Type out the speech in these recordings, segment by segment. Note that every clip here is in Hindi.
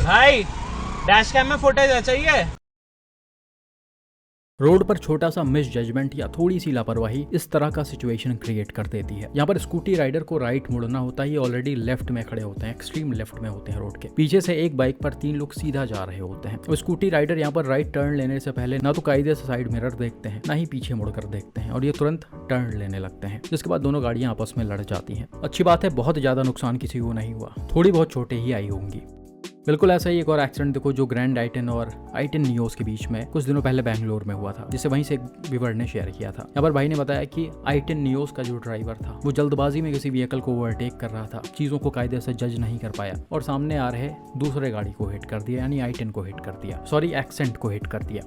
भाई डैश कैम में फुटेज है, चाहिए? रोड पर छोटा सा मिस जजमेंट या थोड़ी सी लापरवाही इस तरह का सिचुएशन क्रिएट कर देती है। यहाँ पर स्कूटी राइडर को राइट मुड़ना होता है, ये ऑलरेडी लेफ्ट में खड़े होते हैं, एक्सट्रीम लेफ्ट में होते हैं रोड के। पीछे से एक बाइक पर 3 लोग सीधा जा रहे होते हैं। तो स्कूटी राइडर यहाँ पर राइट टर्न लेने से पहले ना तो कायदे से साइड मिरर देखते हैं, ना ही पीछे मुड़कर देखते हैं, और ये तुरंत टर्न लेने लगते हैं, जिसके बाद दोनों गाड़ियां आपस में लड़ जाती हैं। अच्छी बात है, बहुत ज्यादा नुकसान किसी को नहीं हुआ, थोड़ी बहुत चोटें ही आई होंगी। बिल्कुल ऐसा ही एक और एक्सीडेंट देखो जो ग्रैंड आई-10 और आई-10 नियोस के बीच में कुछ दिनों पहले बेंगलोर में हुआ था, जिसे वहीं से एक व्यूअर ने शेयर किया था। यहाँ पर भाई ने बताया कि आई-10 नियोस का जो ड्राइवर था वो जल्दबाजी में किसी व्हीकल को ओवरटेक कर रहा था, चीज़ों को कायदे से जज नहीं कर पाया और सामने आ रहे दूसरे गाड़ी को हिट कर दिया, यानी आई-10 को हिट कर दिया, सॉरी एक्सेंट को हिट कर दिया।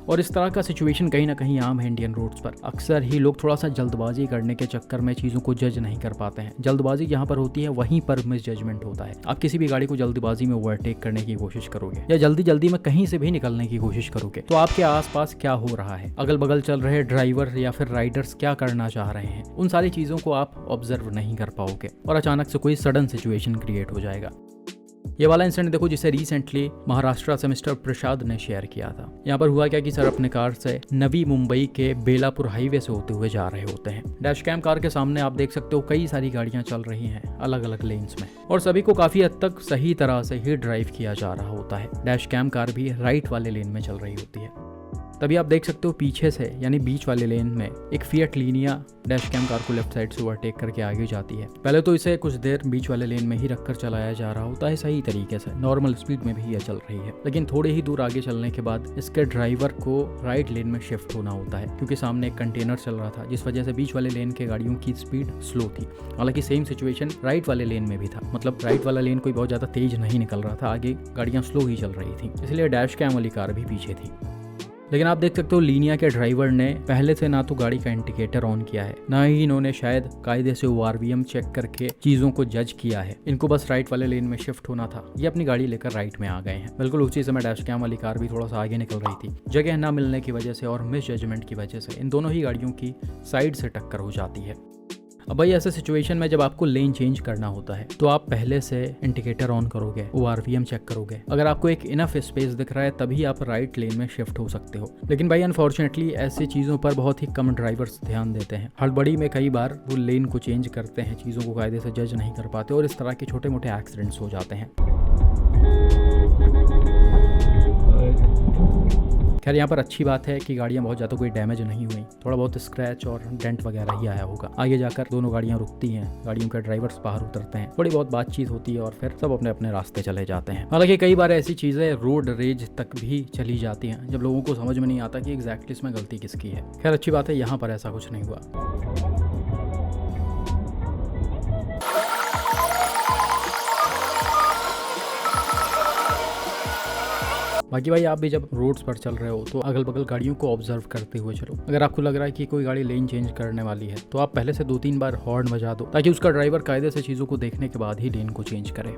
और इस तरह का सिचुएशन कहीं ना कहीं आम है इंडियन रोड्स पर। अक्सर ही लोग थोड़ा सा जल्दबाजी करने के चक्कर में चीज़ों को जज नहीं कर पाते हैं। जल्दबाजी जहाँ पर होती है वहीं पर मिस जजमेंट होता है। आप किसी भी गाड़ी को जल्दबाजी में ओवरटेक करने की कोशिश करोगे या जल्दी जल्दी में कहीं से भी निकलने की कोशिश करोगे तो आपके आसपास क्या हो रहा है, अगल बगल चल रहे ड्राइवर या फिर राइडर्स क्या करना चाह रहे हैं, उन सारी चीज़ों को आप ऑब्जर्व नहीं कर पाओगे और अचानक से कोई सडन सिचुएशन क्रिएट हो जाएगा। ये वाला इंसिडेंट देखो जिसे रिसेंटली महाराष्ट्र से मिस्टर प्रसाद ने शेयर किया था। यहाँ पर हुआ क्या कि सर अपने कार से नवी मुंबई के बेलापुर हाईवे से होते हुए जा रहे होते हैं। डैश कैम कार के सामने आप देख सकते हो कई सारी गाड़ियां चल रही हैं अलग अलग लेन्स में और सभी को काफी हद तक सही तरह से ही ड्राइव किया जा रहा होता है। डैश कैम कार भी राइट वाले लेन में चल रही होती है। तभी आप देख सकते हो पीछे से यानी बीच वाले लेन में एक Fiat Linea dash cam car को लेफ्ट साइड से ओवरटेक करके आगे जाती है। पहले तो इसे कुछ देर बीच वाले लेन में ही रखकर चलाया जा रहा होता है सही तरीके से, नॉर्मल स्पीड में भी यह चल रही है, लेकिन थोड़े ही दूर आगे चलने के बाद इसके ड्राइवर को राइट लेन में शिफ्ट होना होता है क्योंकि सामने एक कंटेनर चल रहा था, जिस वजह से बीच वाले लेन के गाड़ियों की स्पीड स्लो थी। हालांकि सेम सिचुएशन राइट वाले लेन में भी था, मतलब राइट वाला लेन कोई बहुत ज्यादा तेज नहीं निकल रहा था, आगे गाड़ियां स्लो ही चल रही थी, इसलिए डैश कैम वाली कार भी पीछे थी। लेकिन आप देख सकते हो लीनिया के ड्राइवर ने पहले से ना तो गाड़ी का इंडिकेटर ऑन किया है, ना ही इन्होंने शायद कायदे से ORVM चेक करके चीजों को जज किया है। इनको बस राइट वाले लेन में शिफ्ट होना था, ये अपनी गाड़ी लेकर राइट में आ गए हैं। बिल्कुल उसी समय डैश कैम वाली कार भी थोड़ा सा आगे निकल रही थी। जगह ना मिलने की वजह से और मिस जजमेंट की वजह से इन दोनों ही गाड़ियों की साइड से टक्कर हो जाती है। अब भाई ऐसे सिचुएशन में जब आपको लेन चेंज करना होता है तो आप पहले से इंडिकेटर ऑन करोगे, ORVM चेक करोगे। अगर आपको एक इनफ स्पेस दिख रहा है तभी आप राइट लेन में शिफ्ट हो सकते हो। लेकिन भाई अनफॉर्चुनेटली ऐसी चीज़ों पर बहुत ही कम ड्राइवर्स ध्यान देते हैं। हड़बड़ी में कई बार वो लेन को चेंज करते हैं, चीज़ों को कायदे से जज नहीं कर पाते और इस तरह के छोटे मोटे एक्सीडेंट्स हो जाते हैं। खैर यहाँ पर अच्छी बात है कि गाड़ियाँ बहुत ज़्यादा कोई डैमेज नहीं हुई, थोड़ा बहुत स्क्रैच और डेंट वगैरह ही आया होगा। आगे जाकर दोनों गाड़ियाँ रुकती हैं, गाड़ियों के ड्राइवर्स बाहर उतरते हैं, थोड़ी बहुत बातचीत होती है और फिर सब अपने अपने रास्ते चले जाते हैं। हालांकि कई बार ऐसी चीज़ें रोड रेज तक भी चली जाती हैं जब लोगों को समझ में नहीं आता कि एग्जैक्टली इसमें गलती किसकी है। खैर अच्छी बात है यहाँ पर ऐसा कुछ नहीं हुआ। बाकी भाई आप भी जब रोड्स पर चल रहे हो तो अगल बगल गाड़ियों को ऑब्जर्व करते हुए चलो। अगर आपको लग रहा है कि कोई गाड़ी लेन चेंज करने वाली है तो आप पहले से 2-3 बार हॉर्न बजा दो ताकि उसका ड्राइवर कायदे से चीज़ों को देखने के बाद ही लेन को चेंज करे।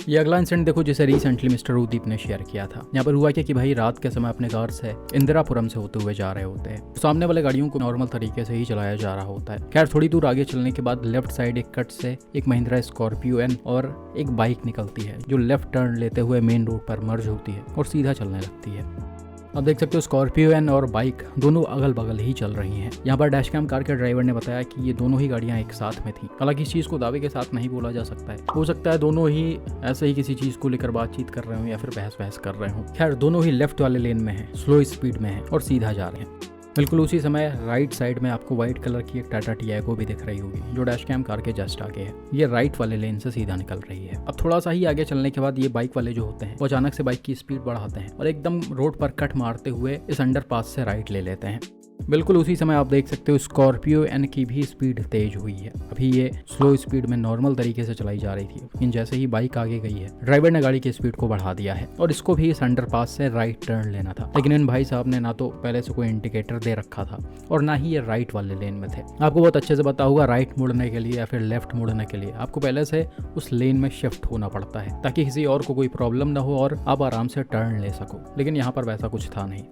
ये अगला इंसिडेंट देखो जिसे रिसेंटली मिस्टर उदीप ने शेयर किया था। यहाँ पर हुआ क्या कि भाई रात के समय अपने कार से इंदिरापुरम से होते हुए जा रहे होते हैं। सामने वाले गाड़ियों को नॉर्मल तरीके से ही चलाया जा रहा होता है। खैर थोड़ी दूर आगे चलने के बाद लेफ्ट साइड एक कट से एक महिंद्रा स्कॉर्पियो एन और एक बाइक निकलती है जो लेफ्ट टर्न लेते हुए मेन रोड पर मर्ज होती है और सीधा चलने लगती है। अब देख सकते हो स्कॉर्पियो एन और बाइक दोनों अगल बगल ही चल रही हैं। यहाँ पर डैश कैम कार के ड्राइवर ने बताया कि ये दोनों ही गाड़ियाँ एक साथ में थी। हालांकि इस चीज़ को दावे के साथ नहीं बोला जा सकता है, हो सकता है दोनों ही ऐसे ही किसी चीज़ को लेकर बातचीत कर रहे हो या फिर बहस कर रहे हो। खैर दोनों ही लेफ्ट वाले लेन में है, स्लो स्पीड में है और सीधा जा रहे हैं। बिल्कुल उसी समय राइट साइड में आपको व्हाइट कलर की एक टाटा टियागो भी दिख रही होगी जो डैश कैम कार के जस्ट आगे है। ये राइट वाले लेन से सीधा निकल रही है। अब थोड़ा सा ही आगे चलने के बाद ये बाइक वाले जो होते हैं वो अचानक से बाइक की स्पीड बढ़ाते हैं और एकदम रोड पर कट मारते हुए इस अंडरपास से राइट ले लेते हैं। बिल्कुल उसी समय आप देख सकते हो स्कॉर्पियो एन की भी स्पीड तेज हुई है। अभी ये स्लो स्पीड में नॉर्मल तरीके से चलाई जा रही थी, लेकिन जैसे ही बाइक आगे गई है ड्राइवर ने गाड़ी की स्पीड को बढ़ा दिया है और इसको भी इस अंडरपास से राइट टर्न लेना था। लेकिन इन भाई साहब ने ना तो पहले से कोई इंडिकेटर दे रखा था और ना ही ये राइट वाले लेन में थे। आपको बहुत अच्छे से पता होगा राइट मुड़ने के लिए या फिर लेफ्ट मुड़ने के लिए आपको पहले से उस लेन में शिफ्ट होना पड़ता है ताकि किसी और को कोई प्रॉब्लम ना हो और आप आराम से टर्न ले सको। लेकिन यहाँ पर वैसा कुछ था नहीं।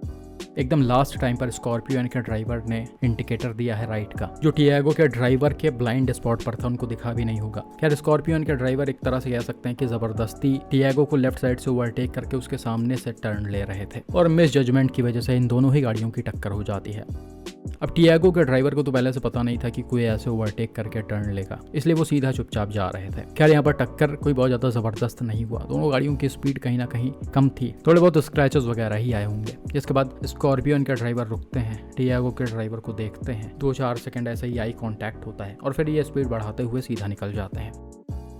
एकदम लास्ट टाइम पर स्कॉर्पियो के ड्राइवर ने इंडिकेटर दिया है राइट का, जो टियागो के ड्राइवर के ब्लाइंड स्पॉट पर था, उनको दिखा भी नहीं होगा। खैर स्कॉर्पियो के ड्राइवर एक तरह से कह सकते हैं कि जबरदस्ती टियागो को लेफ्ट साइड से ओवरटेक करके उसके सामने से टर्न ले रहे थे और मिस जजमेंट की वजह से इन दोनों ही गाड़ियों की टक्कर हो जाती है। अब टियागो के ड्राइवर को तो पहले से पता नहीं था कि कोई ऐसे ओवरटेक करके टर्न लेगा, इसलिए वो सीधा चुपचाप जा रहे थे। खैर यहाँ पर टक्कर कोई बहुत ज्यादा जबरदस्त नहीं हुआ, दोनों गाड़ियों की स्पीड कहीं ना कहीं कम थी, थोड़े बहुत स्क्रैचेस वगैरह ही आए होंगे। इसके बाद स्कॉर्पियो के ड्राइवर रुकते हैं, टियागो के ड्राइवर को देखते हैं, 2-4 सेकंड ऐसे ही आई कांटेक्ट होता है और फिर ये स्पीड बढ़ाते हुए सीधा निकल जाते हैं।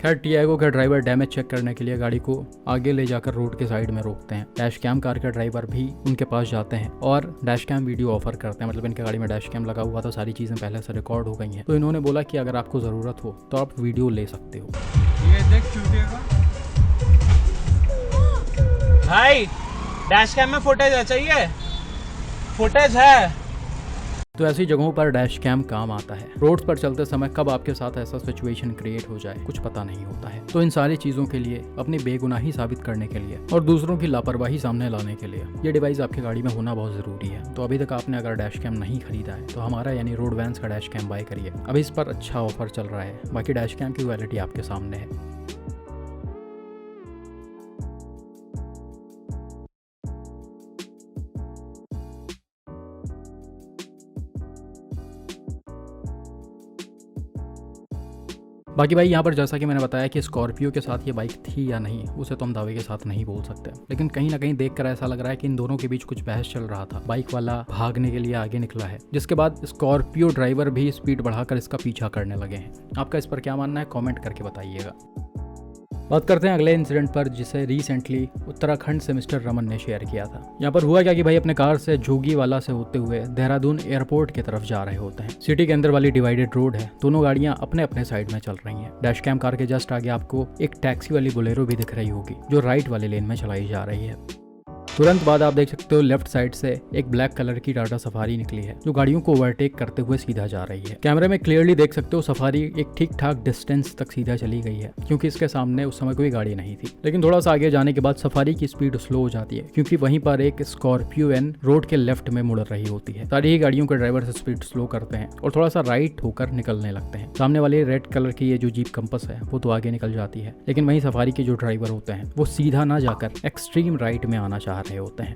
खैर टियागो के ड्राइवर डैमेज चेक करने के लिए गाड़ी को आगे ले जाकर रोड के साइड में रोकते हैं। डैश कैम कार के ड्राइवर भी उनके पास जाते हैं और डैश कैम वीडियो ऑफर करते हैं, मतलब इनके गाड़ी में डैश कैम लगा हुआ था, सारी चीज़ें पहले से रिकॉर्ड हो गई हैं, तो इन्होंने बोला कि अगर आपको ज़रूरत हो तो आप वीडियो ले सकते हो। ये देख चूतिया भाई, डैश कैम में फुटेज चाहिए, फुटेज है। तो ऐसी जगहों पर डैश कैम काम आता है। रोड्स पर चलते समय कब आपके साथ ऐसा सिचुएशन क्रिएट हो जाए कुछ पता नहीं होता है। तो इन सारी चीज़ों के लिए, अपनी बेगुनाही साबित करने के लिए और दूसरों की लापरवाही सामने लाने के लिए ये डिवाइस आपकी गाड़ी में होना बहुत ज़रूरी है। तो अभी तक आपने अगर डैश कैम नहीं खरीदा है तो हमारा यानी रोड वैन्स का डैश कैम बाय करिए, अभी इस पर अच्छा ऑफर चल रहा है। बाकी डैश कैम की क्वालिटी आपके सामने है। बाकी भाई यहाँ पर जैसा कि मैंने बताया कि स्कॉर्पियो के साथ ये बाइक थी या नहीं, उसे तो हम दावे के साथ नहीं बोल सकते, लेकिन कहीं ना कहीं देखकर ऐसा लग रहा है कि इन दोनों के बीच कुछ बहस चल रहा था। बाइक वाला भागने के लिए आगे निकला है, जिसके बाद स्कॉर्पियो ड्राइवर भी स्पीड बढ़ाकर इसका पीछा करने लगे हैं। आपका इस पर क्या मानना है, कॉमेंट करके बताइएगा। बात करते हैं अगले इंसिडेंट पर, जिसे रिसेंटली उत्तराखंड से मिस्टर रमन ने शेयर किया था। यहाँ पर हुआ क्या कि भाई अपने कार से जोगीवाला से होते हुए देहरादून एयरपोर्ट की तरफ जा रहे होते हैं। सिटी के अंदर वाली डिवाइडेड रोड है, दोनों गाड़ियां अपने अपने साइड में चल रही हैं। डैश कैम कार के जस्ट आगे आपको एक टैक्सी वाली बोलेरो भी दिख रही होगी, जो राइट वाले लेन में चलाई जा रही है। तुरंत बाद आप देख सकते हो लेफ्ट साइड से एक ब्लैक कलर की टाटा सफारी निकली है, जो गाड़ियों को ओवरटेक करते हुए सीधा जा रही है। कैमरे में क्लियरली देख सकते हो सफारी एक ठीक ठाक डिस्टेंस तक सीधा चली गई है, क्योंकि इसके सामने उस समय कोई गाड़ी नहीं थी। लेकिन थोड़ा सा आगे जाने के बाद सफारी की स्पीड स्लो हो जाती है, क्योंकि वहीं पर एक स्कॉर्पियो एन रोड के लेफ्ट में मुड़ रही होती है। सारी ही गाड़ियों के ड्राइवर से स्पीड स्लो करते हैं और थोड़ा सा राइट होकर निकलने लगते हैं। सामने वाली रेड कलर की ये जो जीप कंपस है वो तो आगे निकल जाती है, लेकिन वहीं सफारी के जो ड्राइवर होते हैं वो सीधा ना जाकर एक्सट्रीम राइट में आना चाह रहे होते हैं।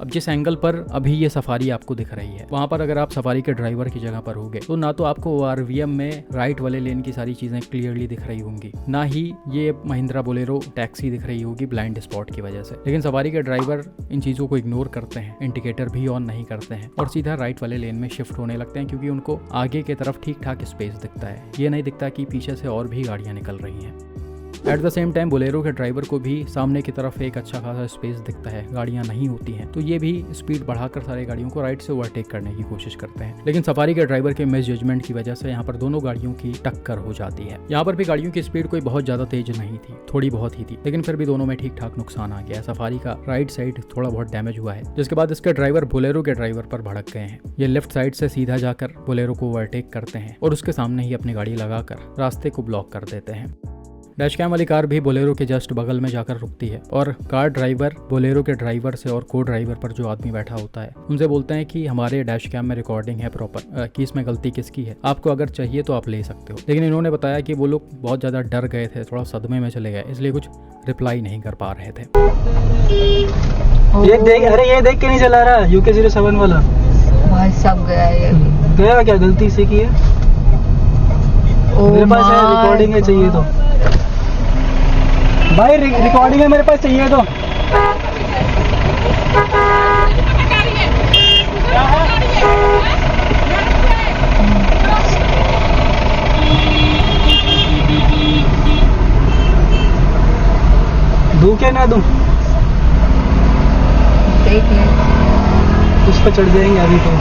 अब जिस एंगल पर अभी ये सफारी आपको दिख रही है, वहाँ पर अगर आप सफारी के ड्राइवर की जगह पर होगे तो ना तो आपको आरवीएम में राइट वाले लेन की सारी चीज़ें क्लियरली दिख रही होंगी, ना ही ये महिंद्रा बोलेरो टैक्सी दिख रही होगी ब्लाइंड स्पॉट की वजह से। लेकिन सफारी के ड्राइवर इन चीज़ों को इग्नोर करते हैं, इंडिकेटर भी ऑन नहीं करते हैं और सीधा राइट वाले लेन में शिफ्ट होने लगते हैं, क्योंकि उनको आगे की तरफ ठीक ठाक स्पेस दिखता है। ये नहीं दिखता कि पीछे से और भी गाड़ियाँ निकल रही हैं। At the same time Bolero के ड्राइवर को भी सामने की तरफ एक अच्छा खासा स्पेस दिखता है, गाड़ियां नहीं होती हैं, तो ये भी स्पीड बढ़ाकर सारे गाड़ियों को राइट से ओवरटेक करने की कोशिश करते हैं। लेकिन सफारी के ड्राइवर के मिस जजमेंट की वजह से यहाँ पर दोनों गाड़ियों की टक्कर हो जाती है। यहाँ पर भी गाड़ियों की स्पीड कोई बहुत ज्यादा तेज नहीं थी, थोड़ी बहुत ही थी, लेकिन फिर भी दोनों में ठीक ठाक नुकसान आ गया। सफारी का राइट साइड थोड़ा बहुत डैमेज हुआ है, जिसके बाद इसके ड्राइवर बोलेरो के ड्राइवर पर भड़क गए हैं। ये लेफ्ट साइड से सीधा जाकर बोलेरो को ओवरटेक करते हैं और उसके सामने ही अपनी गाड़ी लगाकर रास्ते को ब्लॉक कर देते हैं। डैश कैम वाली कार भी बोलेरो के जस्ट बगल में जाकर रुकती है और कार ड्राइवर बोलेरो के ड्राइवर से और को ड्राइवर पर जो आदमी बैठा होता है उनसे बोलते हैं कि हमारे डैश कैम में रिकॉर्डिंग है प्रॉपर, कि इसमें गलती किसकी है, आपको अगर चाहिए तो आप ले सकते हो। लेकिन इन्होंने बताया कि वो लोग बहुत ज़्यादा डर गए थे, थोड़ा सदमे में चले गए, इसलिए कुछ रिप्लाई नहीं कर पा रहे थे। ये देख, अरे ये देख के नहीं चला रहा UK07 वाला भाई सब गया ये। गया क्या, गलती से की है? मेरे पास है रिकॉर्डिंग है, चाहिए तो भाई रिकॉर्डिंग है मेरे पास, चाहिए तो। दूं क्या ना दूं? देख ले, उस पर चढ़ जाएंगे अभी तो।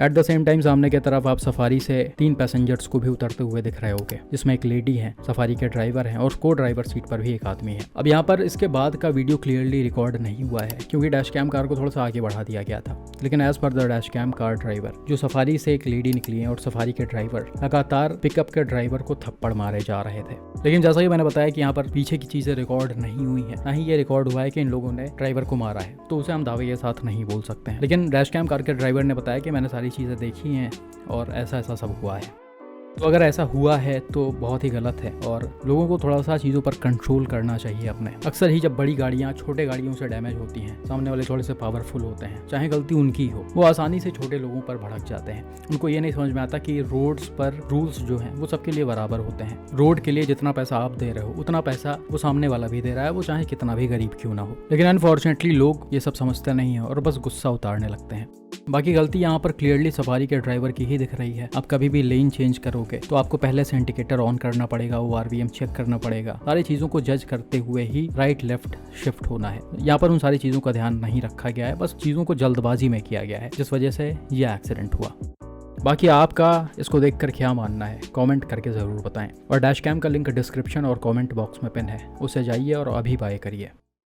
एट द सेम टाइम सामने की तरफ आप सफारी से 3 पैसेंजर्स को भी उतरते हुए दिख रहे होगे, जिसमें एक लेडी है, सफारी के ड्राइवर हैं और को ड्राइवर सीट पर भी एक आदमी है। अब यहाँ पर इसके बाद का वीडियो क्लियरली रिकॉर्ड नहीं हुआ है क्योंकि डैश कैम कार को थोड़ा सा आगे बढ़ा दिया गया था, लेकिन as per the dash cam car driver जो सफारी से एक लेडी निकली है और सफारी के ड्राइवर लगातार पिकअप के ड्राइवर को थप्पड़ मारे जा रहे थे। लेकिन जैसा कि मैंने बताया कि यहाँ पर पीछे की चीजें रिकॉर्ड नहीं हुई है, ना ही ये रिकॉर्ड हुआ है कि इन लोगों ने ड्राइवर को मारा है, तो उसे हम दावे के साथ नहीं बोल सकते हैं। लेकिन डैश कैम कार के ड्राइवर ने बताया कि मैंने सारी चीज़ें देखी हैं और ऐसा ऐसा सब हुआ है। तो अगर ऐसा हुआ है तो बहुत ही गलत है और लोगों को थोड़ा सा चीज़ों पर कंट्रोल करना चाहिए अपने। अक्सर ही जब बड़ी गाड़ियाँ छोटे गाड़ियों से डैमेज होती हैं, सामने वाले थोड़े से पावरफुल होते हैं, चाहे गलती उनकी हो, वो आसानी से छोटे लोगों पर भड़क जाते हैं। उनको ये नहीं समझ में आता कि रोड्स पर रूल्स जो हैं वो सबके लिए बराबर होते हैं। रोड के लिए जितना पैसा आप दे रहे हो उतना पैसा वो सामने वाला भी दे रहा है, वो चाहे कितना भी गरीब क्यों ना हो। लेकिन अनफॉर्चुनेटली लोग ये सब समझते नहीं है और बस गुस्सा उतारने लगते हैं। बाकी गलती यहाँ पर क्लियरली सफारी के ड्राइवर की ही दिख रही है। आप कभी भी लेन चेंज करोगे तो आपको पहले से इंडिकेटर ऑन करना पड़ेगा, ORVM चेक करना पड़ेगा, सारी चीज़ों को जज करते हुए ही राइट लेफ्ट शिफ्ट होना है। यहाँ पर उन सारी चीज़ों का ध्यान नहीं रखा गया है, बस चीज़ों को जल्दबाजी में किया गया है, जिस वजह से यह एक्सीडेंट हुआ। बाकी आपका इसको देखकर क्या मानना है कमेंट करके ज़रूर बताएं और डैश कैम का लिंक डिस्क्रिप्शन और कमेंट बॉक्स में पिन है, उसे जाइए और अभी बाय करिए।